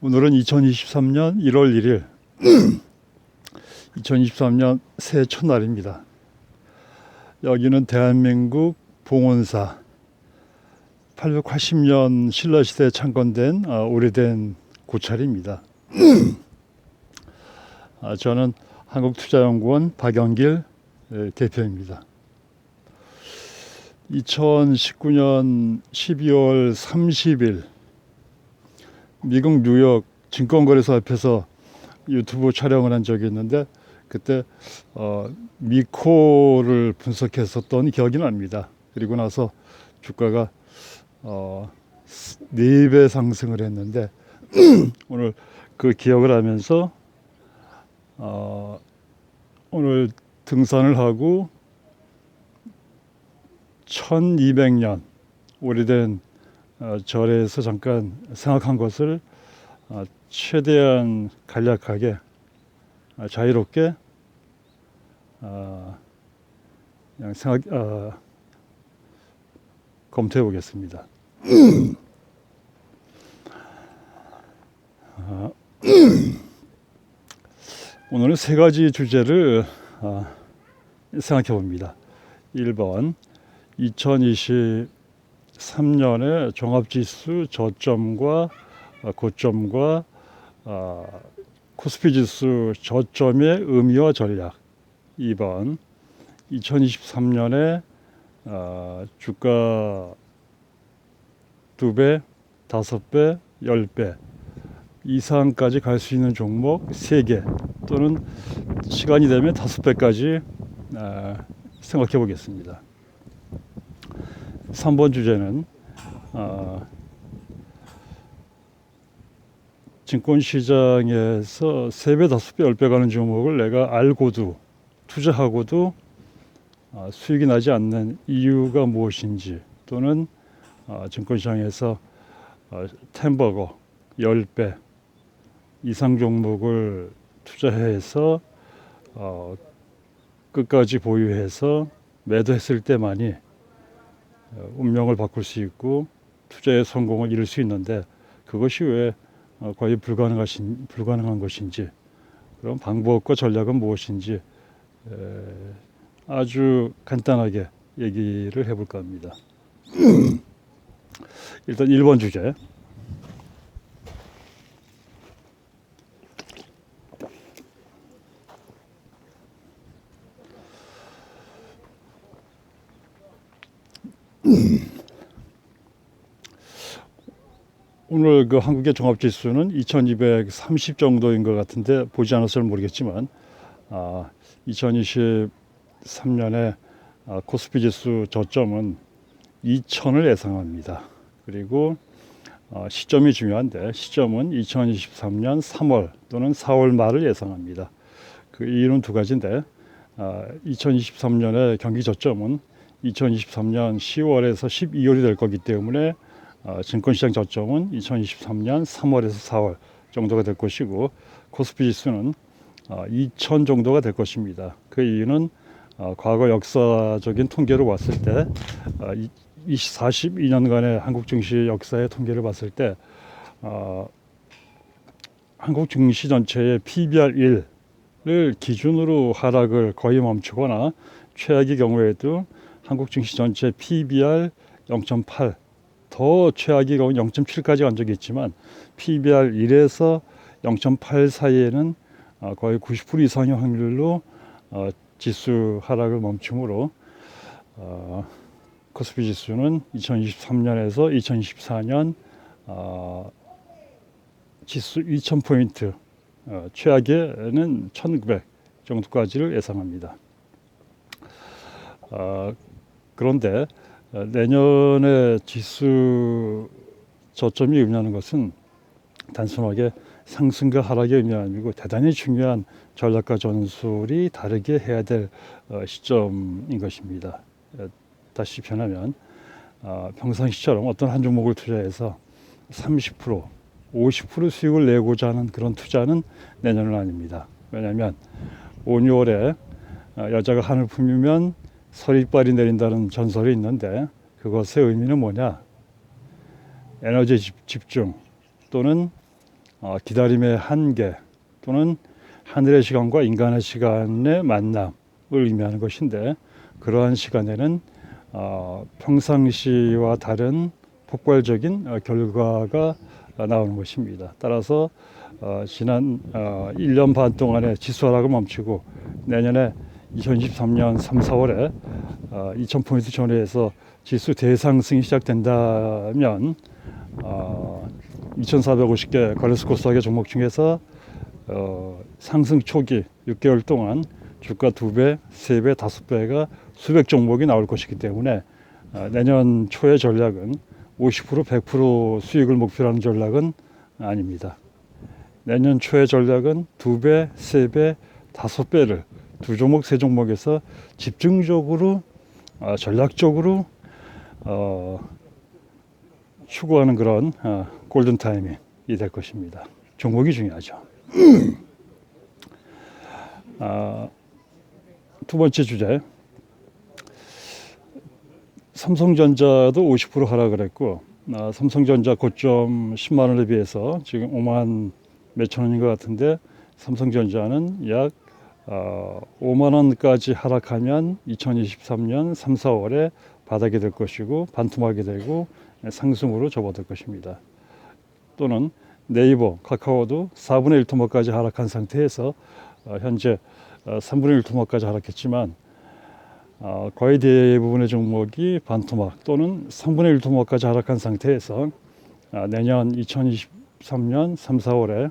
오늘은 2023년 1월 1일 2023년 새해 첫날입니다. 여기는 대한민국 봉온사 880년 신라시대에 창건된 오래된 고찰입니다. 저는 한국투자연구원 박영길 대표입니다. 2019년 12월 30일 미국 뉴욕 증권거래소 앞에서 유튜브 촬영을 한 적이 있는데 그때 미코를 분석했었던 기억이 납니다. 그리고 나서 주가가 4배 상승을 했는데 오늘 그 기억을 하면서 오늘 등산을 하고 1200년 오래된 절에서 잠깐 생각한 것을 최대한 간략하게 자유롭게 그냥 검토해 보겠습니다. 오늘은 세 가지 주제를 생각해 봅니다. 1번 2023년의 종합지수 저점과 고점과 코스피지수 저점의 의미와 전략. 2번 2023년에 주가 2배, 5배, 10배 이상까지 갈 수 있는 종목 3개 또는 시간이 되면 5배까지 생각해 보겠습니다. 3번 주제는 증권시장에서 3배, 5배, 10배 가는 종목을 내가 알고도 투자하고도 수익이 나지 않는 이유가 무엇인지, 또는 증권시장에서 10버거 10배 이상 종목을 투자해서 끝까지 보유해서 매도했을 때만이 운명을 바꿀 수 있고 투자의 성공을 이룰 수 있는데, 그것이 왜 과연 불가능한 것인지, 그럼 방법과 전략은 무엇인지 아주 간단하게 얘기를 해볼까 합니다. 일단 1번 주제. 오늘 그 한국의 종합지수는 2230 정도인 것 같은데, 보지 않아서 모르겠지만 2023년에 코스피지수 저점은 2000을 예상합니다. 그리고 시점이 중요한데, 시점은 2023년 3월 또는 4월 말을 예상합니다. 그 이유는 두 가지인데, 2023년의 경기 저점은 2023년 10월에서 12월이 될 거기 때문에 증권시장 저점은 2023년 3월에서 4월 정도가 될 것이고, 코스피 지수는 2000 정도가 될 것입니다. 그 이유는 과거 역사적인 통계로 봤을 때 42년간의 한국 증시 역사의 통계를 봤을 때 한국 증시 전체의 PBR 1을 기준으로 하락을 거의 멈추거나, 최악의 경우에도 한국 증시 전체 PBR 0.8, 더 최악의 경우 0.7까지 간 적이 있지만 PBR 1에서 0.8 사이에는 거의 90% 이상의 확률로 지수 하락을 멈추므로 코스피 지수는 2023년에서 2024년 지수 2000포인트, 최악에는 1900 정도까지를 예상합니다. 그런데 내년에 지수 저점이 의미하는 것은 단순하게 상승과 하락의 의미가 아니고 대단히 중요한 전략과 전술이 다르게 해야 될 시점인 것입니다. 다시 표현하면 평상시처럼 어떤 한 종목을 투자해서 30%, 50% 수익을 내고자 하는 그런 투자는 내년은 아닙니다. 왜냐하면 5, 6월에 여자가 한을 품으면 서리빨이 내린다는 전설이 있는데, 그것의 의미는 뭐냐? 에너지 집중 또는 기다림의 한계 또는 하늘의 시간과 인간의 시간의 만남을 의미하는 것인데, 그러한 시간에는 평상시와 다른 폭발적인 결과가 나오는 것입니다. 따라서 지난 1년 반 동안의 지수 하락을 멈추고 내년에 2023년 3, 4월에 2000포인트 전후에서 지수 대상승이 시작된다면 2450개 거래소 코스닥의 종목 중에서 상승 초기 6개월 동안 주가 2배, 3배, 5배가 수백 종목이 나올 것이기 때문에 내년 초의 전략은 50%, 100% 수익을 목표로 하는 전략은 아닙니다. 내년 초의 전략은 2배, 3배, 5배를 두 종목, 세 종목에서 집중적으로 전략적으로 추구하는 그런 골든 타이밍이 될 것입니다. 종목이 중요하죠. 두 번째 주제, 삼성전자도 50% 하락을 했고, 삼성전자 고점 10만 원에 비해서 지금 5만 몇천 원인 것 같은데, 삼성전자는 약 5만 원까지 하락하면 2023년 3, 4월에 바닥이 될 것이고 반토막이 되고 상승으로 접어들 것입니다. 또는 네이버, 카카오도 4분의 1 토막까지 하락한 상태에서 현재 3분의 1 토막까지 하락했지만 거의 대부분의 종목이 반토막 또는 3분의 1 토막까지 하락한 상태에서 내년 2023년 3, 4월에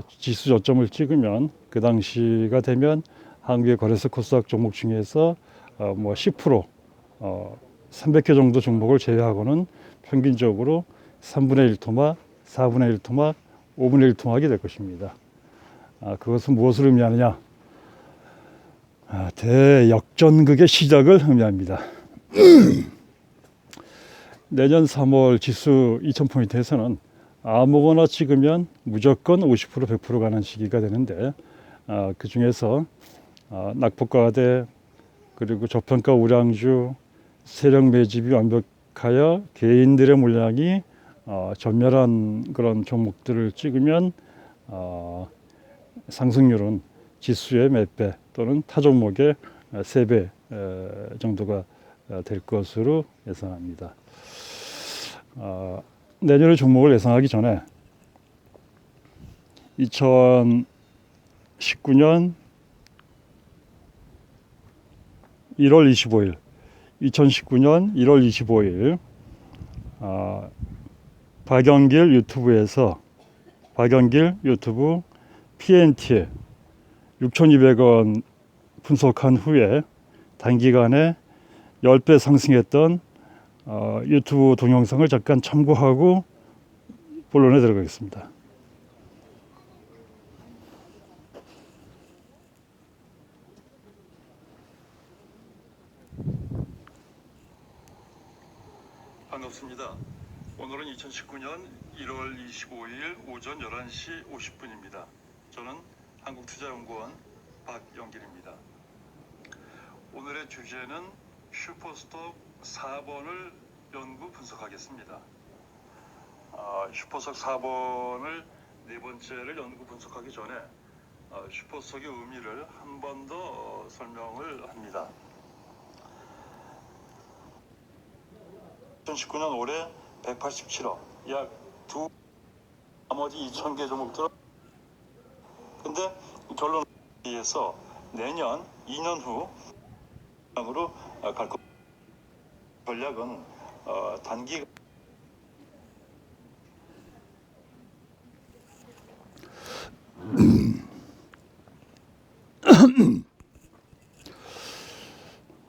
지수 저점을 찍으면 그 당시가 되면 한국의 거래소 코스닥 종목 중에서 뭐 10% 300개 정도 종목을 제외하고는 평균적으로 3분의 1 토막, 4분의 1 토막, 5분의 1 토막이 될 것입니다. 그것은 무엇을 의미하느냐? 대역전극의 시작을 의미합니다. 내년 3월 지수 2000포인트에서는 아무거나 찍으면 무조건 50%, 100% 가는 시기가 되는데 그 중에서 낙폭과대 그리고 저평가 우량주 세력 매집이 완벽하여 개인들의 물량이 전멸한 그런 종목들을 찍으면 상승률은 지수의 몇 배 또는 타 종목의 3배 정도가 될 것으로 예상합니다. 내년의 종목을 예상하기 전에 2019년 1월 25일 2019년 1월 25일 박영길 유튜브에서 박영길 유튜브 PNT에 6,200원 분석한 후에 단기간에 10배 상승했던 유튜브 동영상을 잠깐 참고하고 본론에 들어가겠습니다. 반갑습니다. 오늘은 2019년 1월 25일 오전 11시 50분입니다. 저는 한국투자연구원 박영길입니다. 오늘의 주제는 슈퍼스톡 4번을 연구 분석하겠습니다. 슈퍼스톡 4번을 네 번째를 연구 분석하기 전에 슈퍼스톡의 의미를 한 번 더 설명을 합니다. 2019년 올해 187억, 약 나머지 2,000개 종목들. 근데 결론에 의해서 내년 2년 후으로 갈 것. 전략은 단기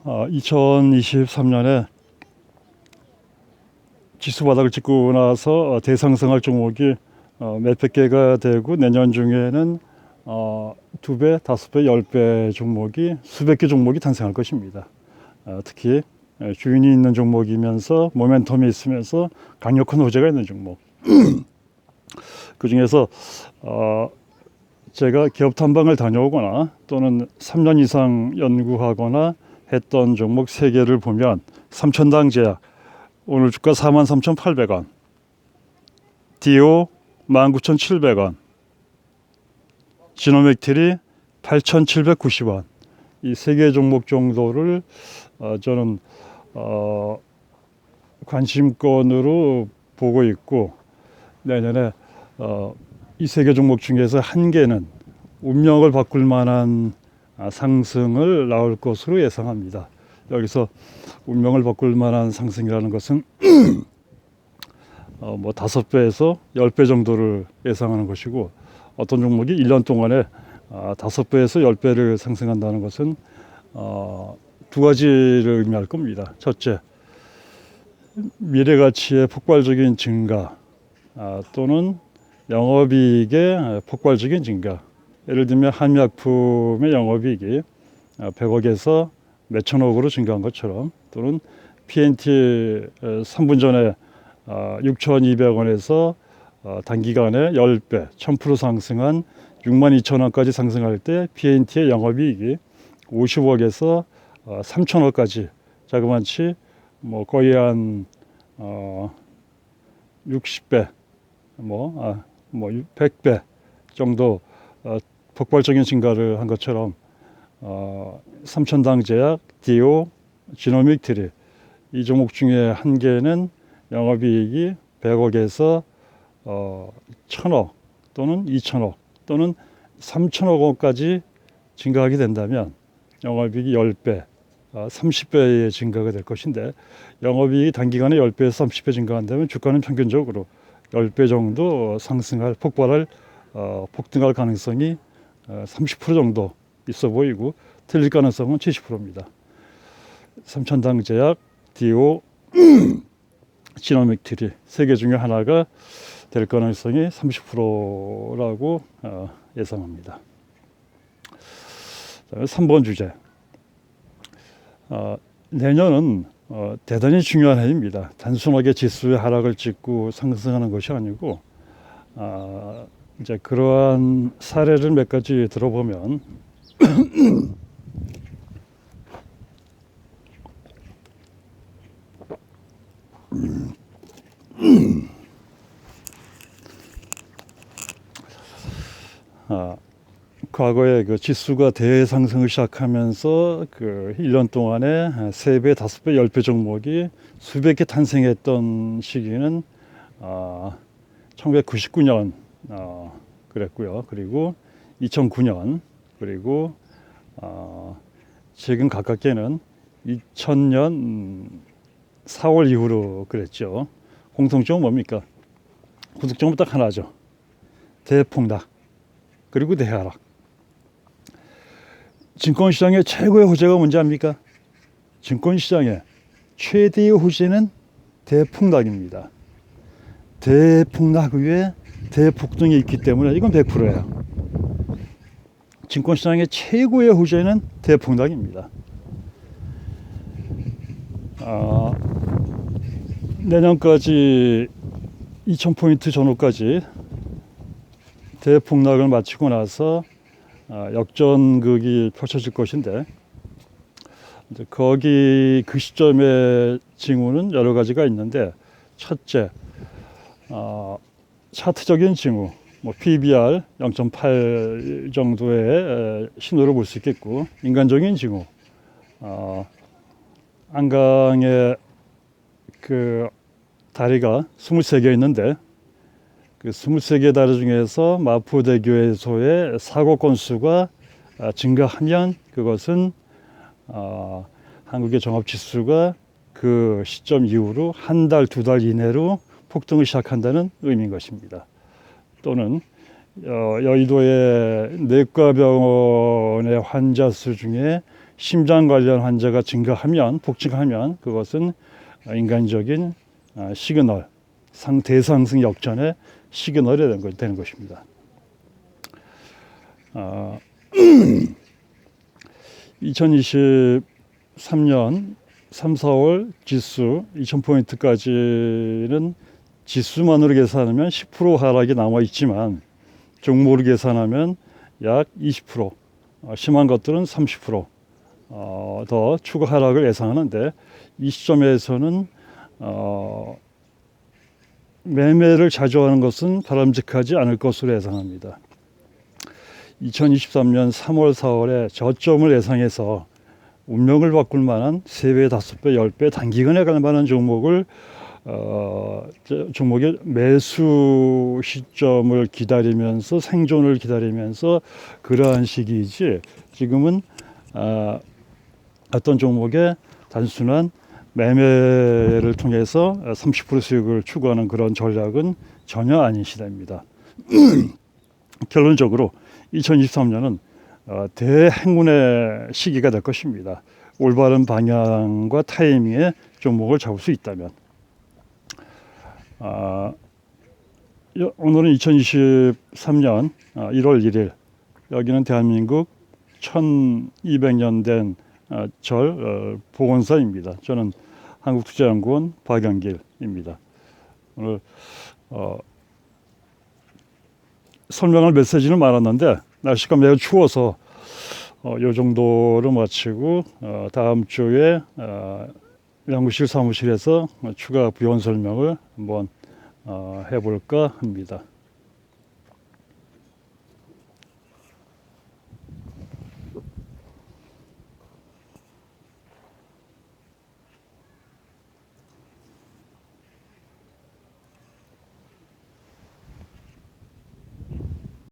2023년에 지수 바닥을 찍고 나서 대상승할 종목이 몇백 개가 되고 내년 중에는 2배, 5배, 10배 종목이 수백 개 종목이 탄생할 것입니다. 특히 주인이 있는 종목이면서 모멘텀이 있으면서 강력한 호재가 있는 종목. 그 중에서 제가 기업 탐방을 다녀오거나 또는 3년 이상 연구하거나 했던 종목 3개를 보면 삼천당 제약 오늘 주가 43,800원, 디오 19,700원, 지노맥트리 8,790원. 이 세 개 종목 정도를 저는 관심권으로 보고 있고, 내년에 이 세 개 종목 중에서 한 개는 운명을 바꿀 만한 상승을 나올 것으로 예상합니다. 여기서 운명을 바꿀 만한 상승이라는 것은 뭐 5배에서 10배 정도를 예상하는 것이고, 어떤 종목이 1년 동안에 5배에서 10배를 상승한다는 것은 두 가지를 의미할 겁니다. 첫째, 미래가치의 폭발적인 증가, 또는 영업이익의 폭발적인 증가. 예를 들면 한미약품의 영업이익이 100억에서 몇천억으로 증가한 것처럼, 또는 PNT 3분 전에 6,200원에서 단기간에 10배, 1000% 상승한 62,000원까지 상승할 때 PNT의 영업이익이 50억에서 3,000억까지, 자그마치 뭐 거의 한 60배, 뭐 100배 정도 폭발적인 증가를 한 것처럼, 삼천당제약, 디오, 지노믹트리 이 종목 중에 한 개는 영업이익이 100억에서 1,000억 또는 2,000억 또는 3,000억 원까지 증가하게 된다면 영업이익이 10배, 30배의 증가가 될 것인데, 영업이익이 단기간에 10배에서 30배 증가한다면 주가는 평균적으로 10배 정도 상승할, 폭발할, 폭등할 가능성이 30% 정도 있어 보이고, 틀릴 가능성은 70%입니다. 삼천당제약, 디오, 지노믹트리 세 개 중에 하나가 될 가능성이 30%라고 예상합니다. 3번 주제. 내년은 대단히 중요한 해입니다. 단순하게 지수의 하락을 찍고 상승하는 것이 아니고, 이제 그러한 사례를 몇 가지 들어보면 과거에 그 지수가 대상승을 시작하면서 그 1년 동안에 3배, 5배, 10배 종목이 수백 개 탄생했던 시기는 1999년 그랬고요. 그리고 2009년, 그리고 최근 가깝게는 2000년 4월 이후로 그랬죠. 공통점은 뭡니까? 공통점은 딱 하나죠. 대폭락, 그리고 대하락. 증권시장의 최고의 호재가 뭔지 압니까? 증권시장의 최대의 호재는 대폭락입니다. 대폭락 위에 대폭등이 있기 때문에 이건 100%예요. 증권시장의 최고의 호재는 대폭락입니다. 내년까지 2000포인트 전후까지 대폭락을 마치고 나서 역전극이 펼쳐질 것인데, 이제 거기 그 시점의 징후는 여러 가지가 있는데, 첫째, 차트적인 징후, 뭐 PBR 0.8 정도의 신호를 볼 수 있겠고, 인간적인 징후, 안강에 그 다리가 23개 있는데, 그 23개 다리 중에서 마포대교에서의 사고 건수가 증가하면 그것은 한국의 종합지수가 그 시점 이후로 한 달, 2달 이내로 폭등을 시작한다는 의미인 것입니다. 또는 여의도의 내과병원의 환자 수 중에 심장 관련 환자가 증가하면, 폭증하면 그것은 인간적인 시그널, 대상승 역전의 시그널이 되는 것입니다. 2023년 3, 4월 지수 2000포인트까지는 지수만으로 계산하면 10% 하락이 남아 있지만, 종목으로 계산하면 약 20%, 심한 것들은 30% 더 추가 하락을 예상하는데, 이 시점에서는 매매를 자주 하는 것은 바람직하지 않을 것으로 예상합니다. 2023년 3월, 4월에 저점을 예상해서 운명을 바꿀 만한 3배, 5배, 10배 단기간에 갈 만한 종목을 종목의 매수 시점을 기다리면서 생존을 기다리면서 그러한 시기이지, 지금은 어떤 종목의 단순한 매매를 통해서 30% 수익을 추구하는 그런 전략은 전혀 아닌 시대입니다. 결론적으로 2023년은 대행운의 시기가 될 것입니다. 올바른 방향과 타이밍에 종목을 잡을 수 있다면. 오늘은 2023년 1월 1일, 여기는 대한민국 1200년 된 절 보건사입니다. 저는 한국투자연구원 박영길입니다. 오늘 설명할 메시지는 많았는데 날씨가 매우 추워서 이 정도로 마치고 다음 주에 연구실 사무실에서 추가 부연 설명을 한번 해볼까 합니다.